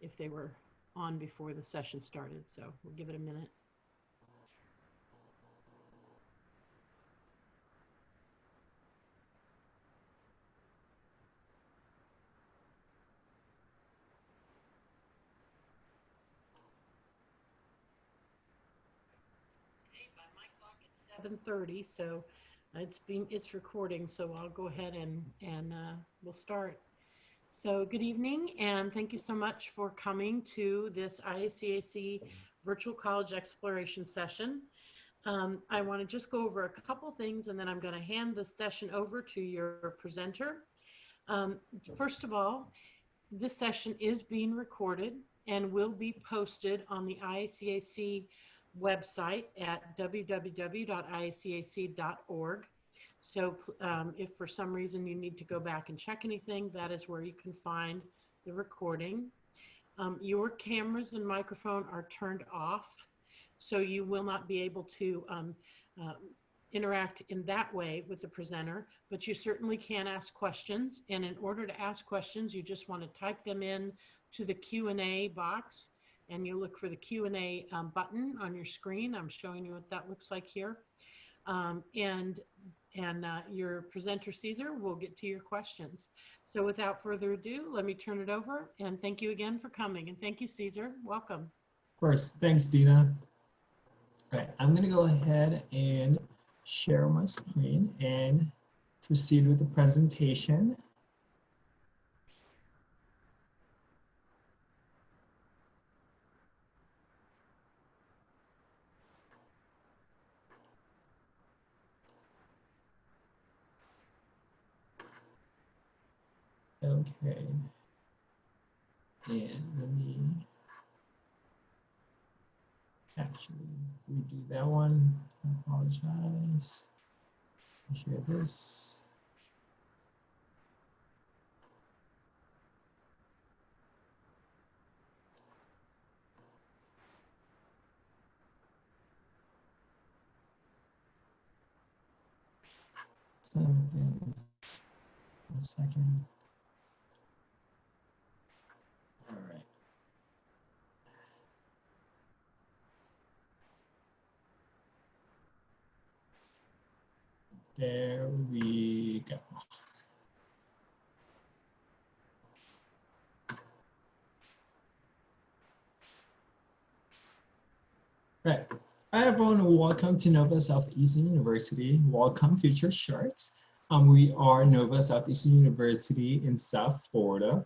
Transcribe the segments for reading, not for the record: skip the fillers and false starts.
if they were on before the session started. So we'll give it a minute. Okay, by my clock it's 7:30, so it's recording, so I'll go ahead and we'll start. So good evening, and thank you so much for coming to this IACAC Virtual College Exploration session. I want to just go over a couple things, and then I'm going to hand the session over to your presenter. First of all, this session is being recorded and will be posted on the IACAC website at www.iacac.org. So if for some reason you need to go back and check anything, that is where you can find the recording. Your cameras and microphone are turned off, so you will not be able to interact in that way with the presenter, but you certainly can ask questions. And in order to ask questions, you just want to type them in to the Q&A box, and you look for the Q&A button on your screen. I'm showing you what that looks like here. Your presenter, Caesar, will get to your questions. So without further ado, let me turn it over, and thank you again for coming. And thank you, Caesar. Welcome. Of course. Thanks, Dina. All right, I'm going to go ahead and share my screen and proceed with the presentation. Okay, and let me actually redo that one. I apologize. I'll share this. One second. All right. There we go. Right. Hi everyone, welcome to Nova Southeastern University. Welcome, future sharks. We are Nova Southeastern University in South Florida.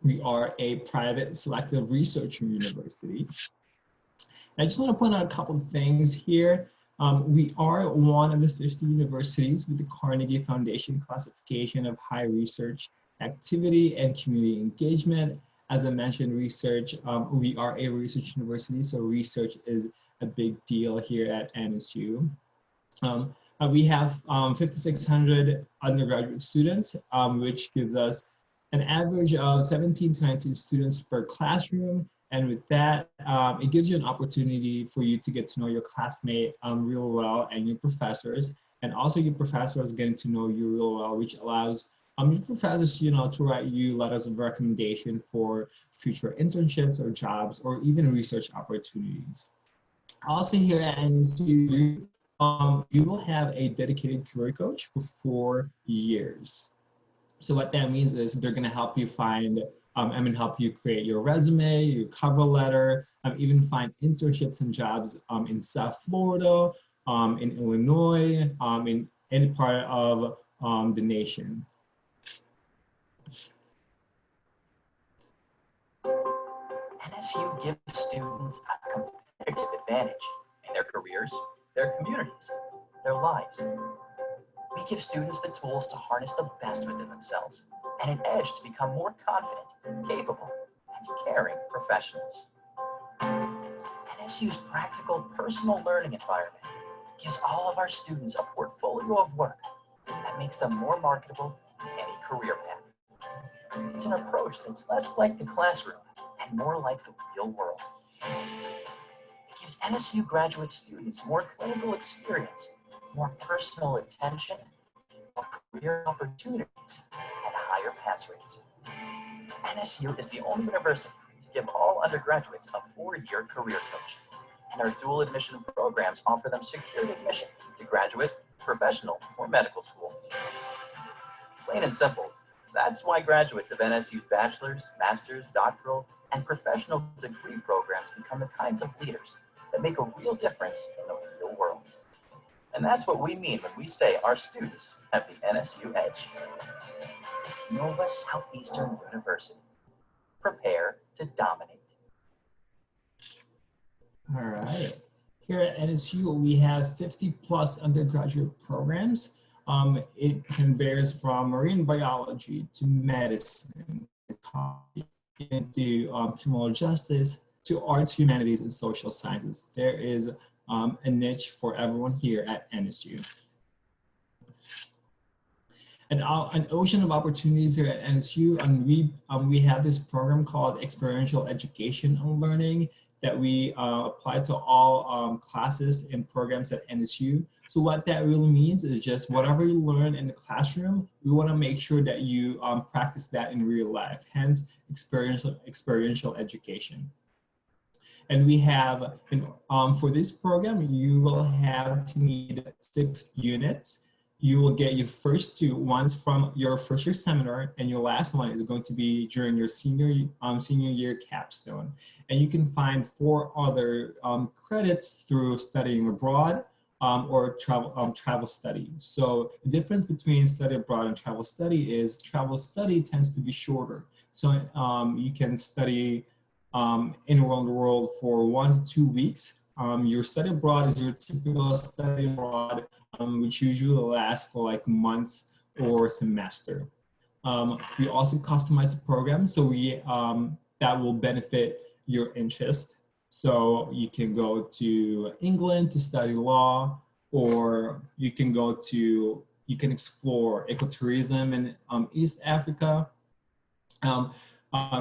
We are a private selective research university. I just want to point out a couple of things here. We are one of the 50 universities with the Carnegie Foundation classification of high research activity and community engagement. As I mentioned, research, we are a research university, so research is a big deal here at NSU. We have 5,600 undergraduate students, which gives us an average of 17 to 19 students per classroom. And with that, it gives you an opportunity for you to get to know your classmate real well and your professors. And also your professors getting to know you real well, which allows your professors, to write you letters of recommendation for future internships or jobs or even research opportunities. Also here at NSU, you will have a dedicated career coach for 4 years. So what that means is they're going to help you find, help you create your resume, your cover letter, even find internships and jobs in South Florida, in Illinois, in any part of the nation. NSU gives students a competitive advantage in their careers, their communities, their lives. We give students the tools to harness the best within themselves and an edge to become more confident, capable, and caring professionals. NSU's practical personal learning environment gives all of our students a portfolio of work that makes them more marketable in any career path. It's an approach that's less like the classroom and more like the real world. It gives NSU graduate students more clinical experience, more personal attention, more career opportunities, and higher pass rates. NSU is the only university to give all undergraduates a 4-year career coach. And our dual admission programs offer them secured admission to graduate, professional, or medical school. Plain and simple, that's why graduates of NSU's bachelor's, master's, doctoral, and professional degree programs become the kinds of leaders that make a real difference in the real world. And that's what we mean when we say our students have the NSU edge. Nova Southeastern University. Prepare to dominate. All right. Here at NSU, we have 50 plus undergraduate programs. It can varies from marine biology to medicine, to criminal justice, to arts, humanities, and social sciences. There is a niche for everyone here at NSU. And an ocean of opportunities here at NSU, and we have this program called Experiential Education and Learning that we apply to all classes and programs at NSU. So what that really means is just whatever you learn in the classroom, we want to make sure that you practice that in real life, hence experiential education. And we have, for this program, you will have to need 6 units. You will get your first 2, one's from your first year seminar, and your last one is going to be during your senior year capstone. And you can find 4 other credits through studying abroad or travel study. So the difference between study abroad and travel study is travel study tends to be shorter. So you can study anywhere in the world for 1 to 2 weeks. Your study abroad is your typical study abroad, which usually lasts for like months or semester. We also customize the program so that will benefit your interest. So you can go to England to study law, or you can explore ecotourism in East Africa.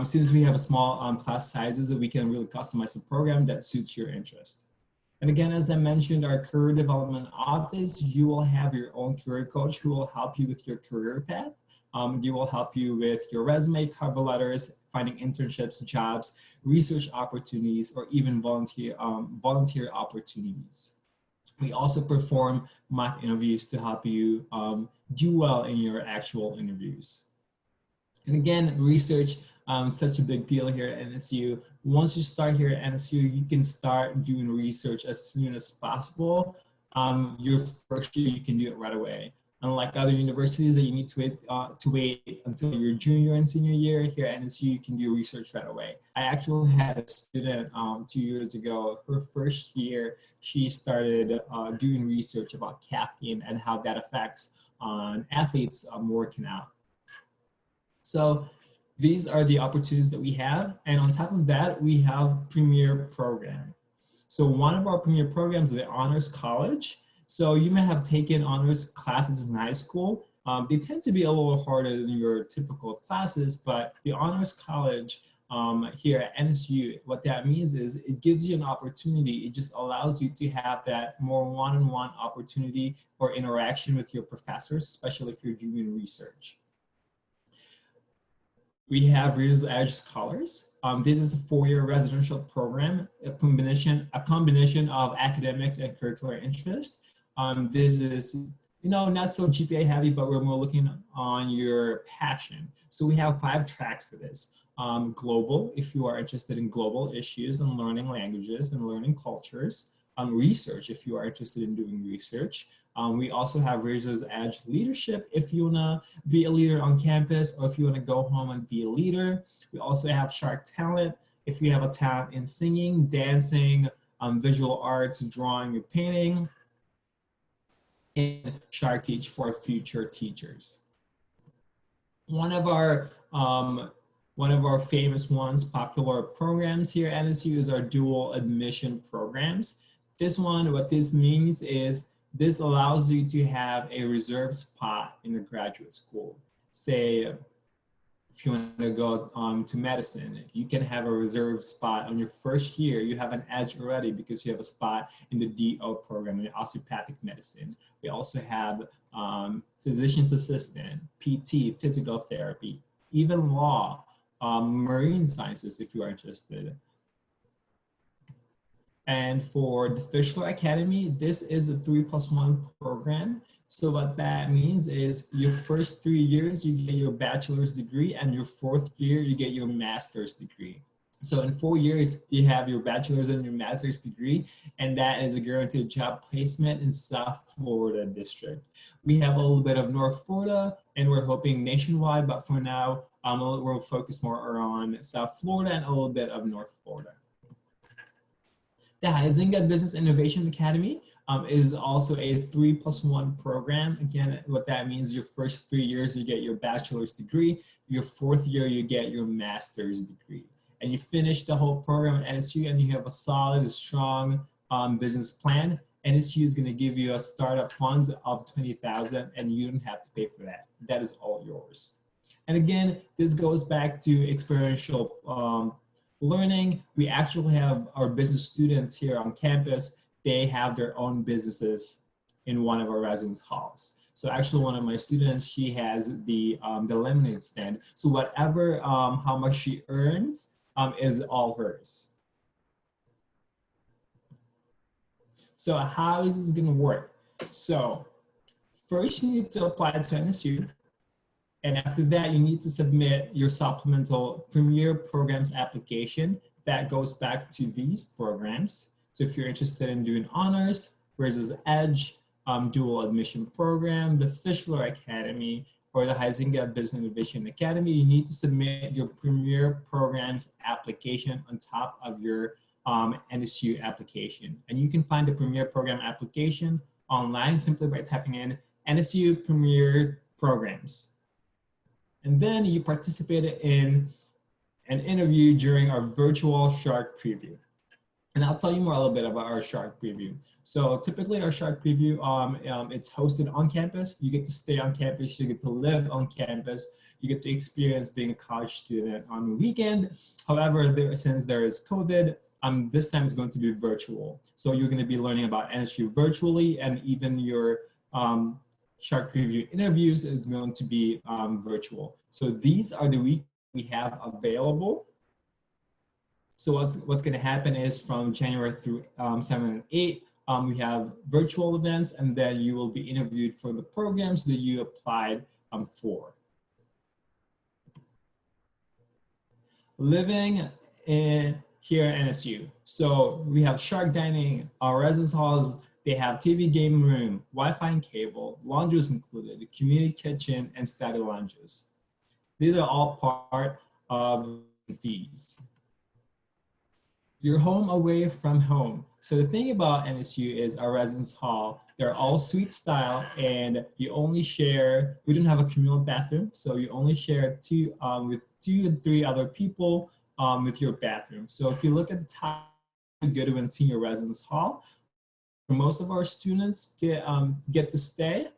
Since we have a small class sizes, we can really customize the program that suits your interest. And again, as I mentioned, our career development office, you will have your own career coach who will help you with your career path. They will help you with your resume, cover letters, finding internships, jobs, research opportunities, or even volunteer opportunities. We also perform mock interviews to help you do well in your actual interviews. And again, research, such a big deal here at NSU. Once you start here at NSU, you can start doing research as soon as possible. Your first year, you can do it right away. Unlike other universities that you need to wait until your junior and senior year, here at NSU, you can do research right away. I actually had a student 2 years ago, her first year, she started doing research about caffeine and how that affects on athletes working out. So these are the opportunities that we have. And on top of that, we have Premier Program. So one of our Premier programs is the Honors College. So you may have taken honors classes in high school. They tend to be a little harder than your typical classes, but the Honors College here at NSU, what that means is it gives you an opportunity. It just allows you to have that more one-on-one opportunity or interaction with your professors, especially if you're doing research. We have Reader's Edge Scholars. This is a 4-year residential program, a combination of academics and curricular interest. This is, not so GPA heavy, but we're more looking on your passion. So we have 5 tracks for this. Global, if you are interested in global issues and learning languages and learning cultures. Research, if you are interested in doing research. We also have Razor's Edge Leadership if you wanna be a leader on campus or if you wanna go home and be a leader. We also have Shark Talent if you have a talent in singing, dancing, visual arts, drawing, or painting. And Shark Teach for future teachers. One of our famous ones, popular programs here at NSU is our dual admission programs. This one, what this means is this allows you to have a reserve spot in the graduate school. Say, if you want to go to medicine, you can have a reserve spot on your first year. You have an edge already because you have a spot in the DO program, in osteopathic medicine. We also have physician's assistant, PT, physical therapy, even law. marine sciences if you are interested. And for the Fiscal Academy, this is a 3+1 program. So what that means is your first 3 years, you get your bachelor's degree, and your 4th year, you get your master's degree. So in 4 years, you have your bachelor's and your master's degree, and that is a guaranteed job placement in South Florida district. We have a little bit of North Florida, and we're hoping nationwide, but for now, we'll focus more on South Florida and a little bit of North Florida. The Huizenga Business Innovation Academy is also a 3+1 program. Again, what that means, your first 3 years, you get your bachelor's degree. Your 4th year, you get your master's degree. And you finish the whole program at NSU and you have a solid, strong business plan. NSU is gonna give you a startup fund of $20,000 and you don't have to pay for that. That is all yours. And again, this goes back to experiential learning. We actually have our business students here on campus. They have their own businesses in one of our residence halls. So actually one of my students, she has the lemonade stand. So whatever, how much she earns is all hers. So how is this gonna work? So first you need to apply to NSU. And after that, you need to submit your supplemental Premier Programs application that goes back to these programs. So if you're interested in doing honors, versus EDGE, dual admission program, the Fiscal Academy, or the Huizenga Business Innovation Academy, you need to submit your Premier Programs application on top of your NSU application. And you can find the Premier Program application online simply by typing in NSU Premier Programs. And then you participated in an interview during our virtual Shark Preview. And I'll tell you more a little bit about our Shark Preview. So typically our Shark Preview, it's hosted on campus. You get to stay on campus, you get to live on campus, you get to experience being a college student on the weekend. However, since there is COVID, this time it's going to be virtual. So you're gonna be learning about NSU virtually, and even your Shark Preview interviews is going to be virtual. So these are the weeks we have available. So what's going to happen is from January through 7 and 8, we have virtual events, and then you will be interviewed for the programs that you applied for. Living here at NSU. So we have Shark Dining, our residence halls. They have TV game room, Wi-Fi and cable, laundries included, community kitchen, and study lounges. These are all part of fees. You're home away from home. So the thing about NSU is our residence hall, they're all suite style, and you only share, we don't have a communal bathroom, so you only share with 2 and 3 other people with your bathroom. So if you look at the top, Goodwin Senior Residence Hall, most of our students get to stay.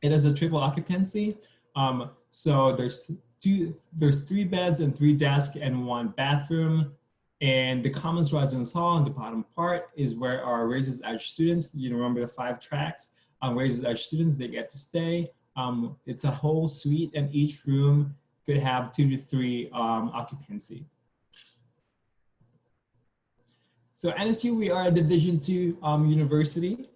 It is a triple occupancy. So there's 3 beds and 3 desks and 1 bathroom. And the Commons Residence Hall in the bottom part is where our Raises Edge students, you remember the 5 tracks, Raises Edge students, they get to stay. It's a whole suite, and each room could have 2 to 3 occupancy. So NSU, we are a Division II university.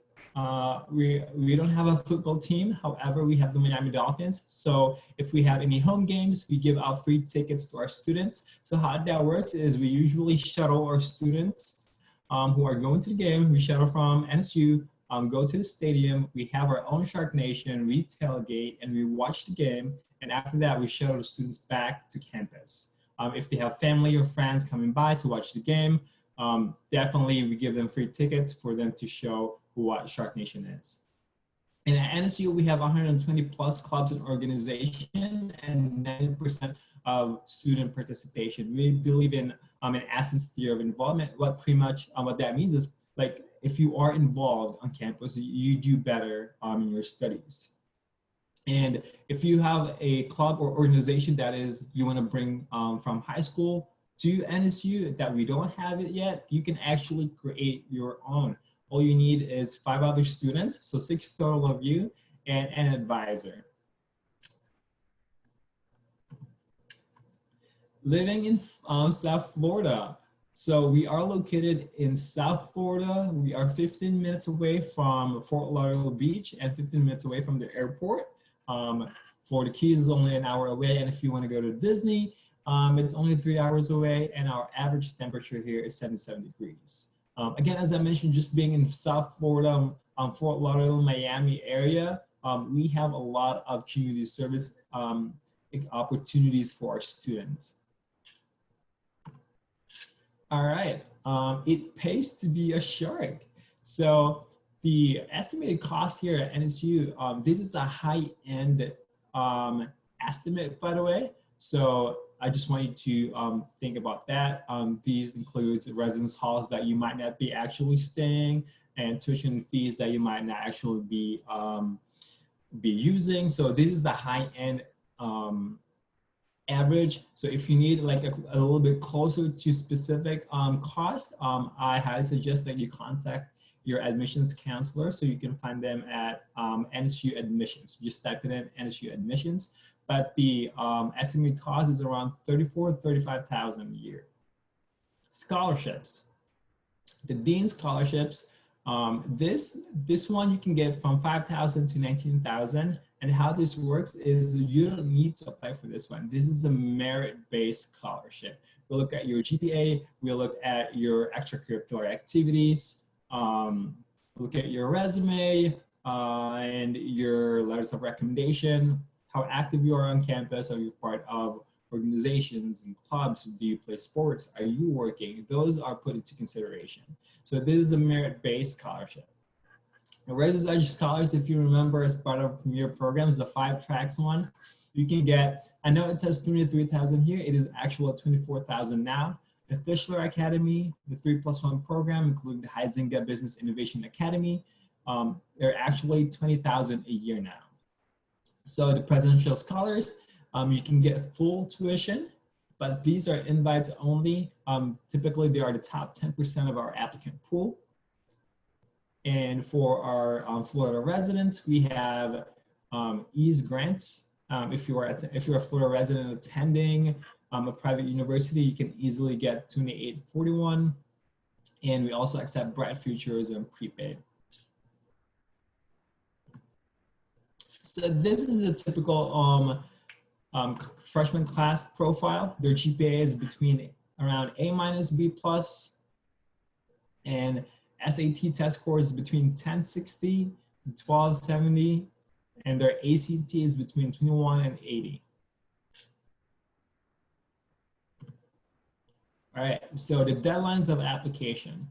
We don't have a football team. However, we have the Miami Dolphins. So if we have any home games, we give out free tickets to our students. So how that works is we usually shuttle our students who are going to the game. We shuttle from NSU, go to the stadium. We have our own Shark Nation, we tailgate, and we watch the game. And after that, we shuttle the students back to campus. If they have family or friends coming by to watch the game, definitely we give them free tickets for them to show what Shark Nation is. And at NSU, we have 120 plus clubs and organizations and 90% of student participation. We believe in an essence theory of involvement. What that means is, like, if you are involved on campus, you do better in your studies. And if you have a club or organization that is you want to bring from high school to NSU that we don't have it yet, you can actually create your own. All you need is 5 other students, so 6 total of you, and an advisor. Living in South Florida. So we are located in South Florida. We are 15 minutes away from Fort Lauderdale Beach and 15 minutes away from the airport. Florida Keys is only an hour away. And if you want to go to Disney, it's only 3 hours away. And our average temperature here is 77 degrees. Again, as I mentioned, just being in South Florida, Fort Lauderdale, Miami area, we have a lot of community service opportunities for our students. All right, it pays to be a shark. So the estimated cost here at NSU, this is a high-end estimate, by the way. So I just want you to think about that. These include residence halls that you might not be actually staying and tuition fees that you might not actually be using. So this is the high-end average. So if you need like a little bit closer to specific cost, I highly suggest that you contact your admissions counselor. So you can find them at NSU admissions. Just type it in NSU admissions. But the estimated cost is around $34,000 to $35,000 a year. Scholarships. The Dean scholarships, this one you can get from $5,000 to $19,000. And how this works is you don't need to apply for this one. This is a merit-based scholarship. We'll look at your GPA, we'll look at your extracurricular activities, look at your resume and your letters of recommendation, how active you are on campus, are you part of organizations and clubs, do you play sports, are you working? Those are put into consideration. So this is a merit-based scholarship. Raised Edge Scholars, if you remember, as part of Premier Programs, the 5 tracks one, you can get, I know it says $23,000 here, it is actual $24,000 now. The Fiscal Academy, the 3+1 program, including the Huizinga Business Innovation Academy, they're actually $20,000 a year now. So the Presidential Scholars, you can get full tuition, but these are invites only. Typically, they are the top 10% of our applicant pool. And for our Florida residents, we have ease grants. If you're a Florida resident attending a private university, you can easily get 2841. And we also accept Bright Futures and prepaid. So this is the typical freshman class profile. Their GPA is between around A- B+, and SAT test score is between 1060 to 1270, and their ACT is between 21 and 80. All right, so the deadlines of application.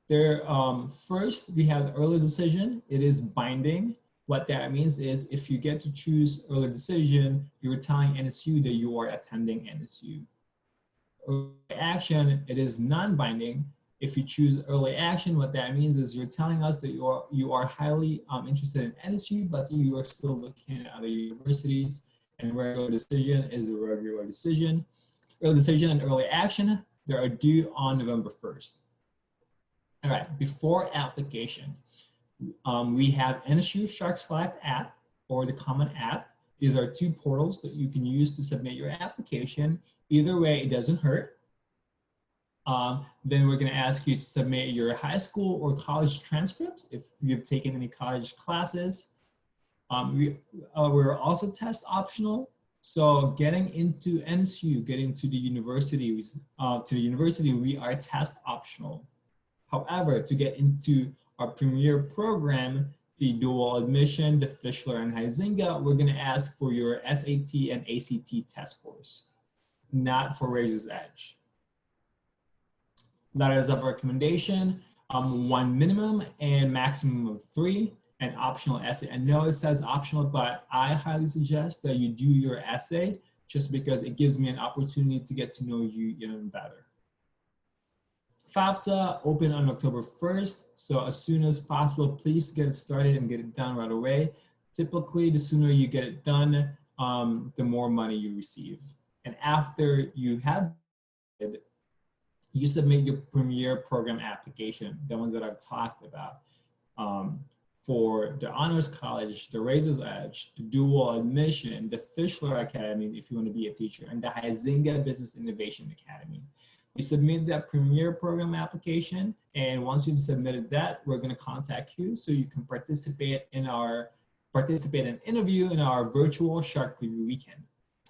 There, first, we have early decision. It is binding. What that means is if you get to choose early decision, you're telling NSU that you are attending NSU. Early action, it is non-binding. If you choose early action, what that means is you're telling us that you are highly interested in NSU, but you are still looking at other universities, and regular decision is a regular decision. Early decision and early action, they are due on November 1st. All right, before application, we have NSU Shark Select app or the Common app. These are 2 portals that you can use to submit your application. Either way, it doesn't hurt. Then we're going to ask you to submit your high school or college transcripts if you've taken any college classes. We're also test optional. So getting into NSU, getting to the university, we are test optional. However, to get into our premier program, the dual admission, the Fischler and Huizinga, we're going to ask for your SAT and ACT test scores, not for Raised Edge. Letters of recommendation, 1 minimum and maximum of 3, and optional essay. I know it says optional, but I highly suggest that you do your essay just because it gives me an opportunity to get to know you even better. FAFSA open on October 1st, so as soon as possible, please get it started and get it done right away. Typically, the sooner you get it done, the more money you receive. And after you have it, you submit your premier program application, the ones that I've talked about. for the Honors College, the Razor's Edge, the Dual Admission, the Fiscal Academy if you want to be a teacher, and the Huizenga Business Innovation Academy. You submit that Premier Program application, and once you've submitted that, we're going to contact you so you can participate in an interview in our virtual Shark Preview weekend.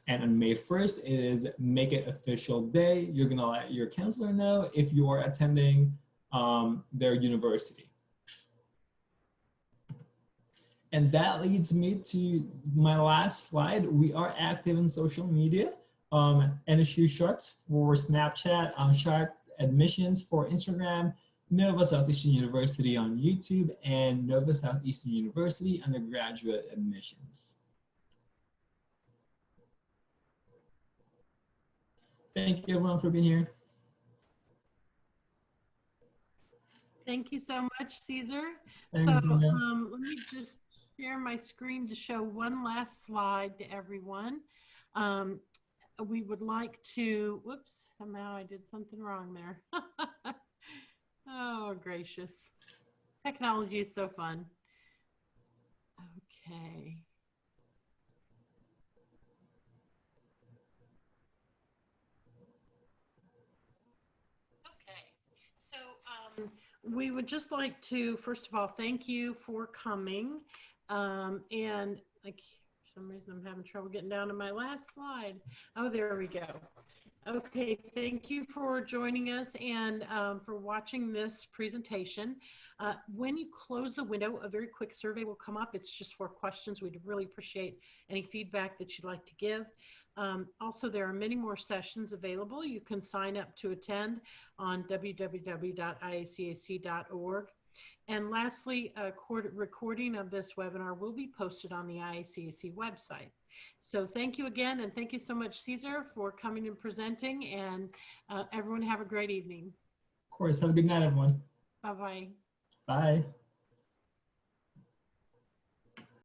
And on May 1st is Make It Official Day. You're going to let your counselor know if you are attending their university. And that leads me to my last slide. We are active in social media. NSU Sharks for Snapchat, Shark Admissions for Instagram, Nova Southeastern University on YouTube, and Nova Southeastern University undergraduate admissions. Thank you everyone for being here. Thank you so much, Caesar. Thanks, so Dina. let me just share my screen to show one last slide to everyone. We would like to, whoops, somehow I did something wrong there. Oh, gracious. Technology is so fun. Okay. Okay, so we would just like to, first of all, thank you for coming. And like, for some reason I'm having trouble getting down to my last slide. Oh, there we go. Okay, thank you for joining us and for watching this presentation. When you close the window, a very quick survey will come up. It's just for questions. We'd really appreciate any feedback that you'd like to give. Also, there are many more sessions available. You can sign up to attend on www.iacac.org. And lastly, a recording of this webinar will be posted on the IACAC website. So thank you again, and thank you so much, Caesar, for coming and presenting, and everyone have a great evening. Of course, have a good night, everyone. Bye-bye. Bye.